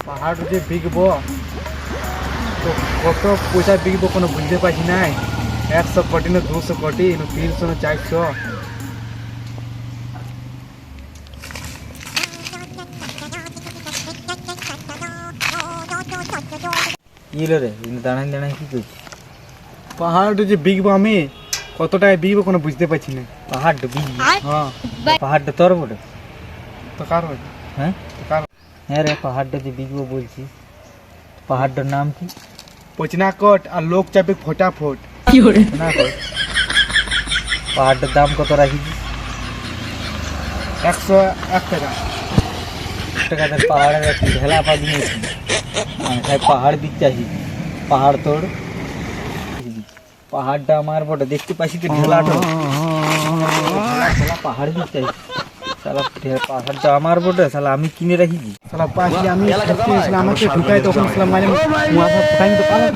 পাহাড় যে বিকবো তো কত পয়সা বিকবো কোনো বুঝতে পারছি নাই। 100 কোটি না 200 কোটি না 300 না 400। ইলো রে দাঁড়াই দাঁড়াই কি করছিস? পাহাড় যে বিকবো আমি কত টাকা বিকবো কোনো বুঝতে পারছি না। পাহাড়টা বিজি? হ্যাঁ পাহাড়টা তোর বটে? তো কার হয়? হ্যাঁ তো কার? হ্যাঁ রে, পাহাড়টা যে বিকবো বলছিস, পাহাড়টার নাম কি? পচনাকট আর লোক চাপে ফটাফট। না কর। পাহাড়টার দাম কত রাখিছিস? 101 টাকা। টাকাতে পাহাড়ের একটু ঢেলা পাবি না। আমি তাই পাহাড় দিতে আসি, পাহাড় তোর। পাহাড়টা আমার বটে, দেখতে পাচ্ছি তো ঢেলাটা। পাহাড় দিতে আসি শালা, পাহাড়টা আমার বটে শালা, আমি কিনে রাখিছি। সালা পাশে আমি কিনেছিলাম, আমাকে ঢুকাই তখন সালা মানে মুয়াফা ফাইন তো পালা।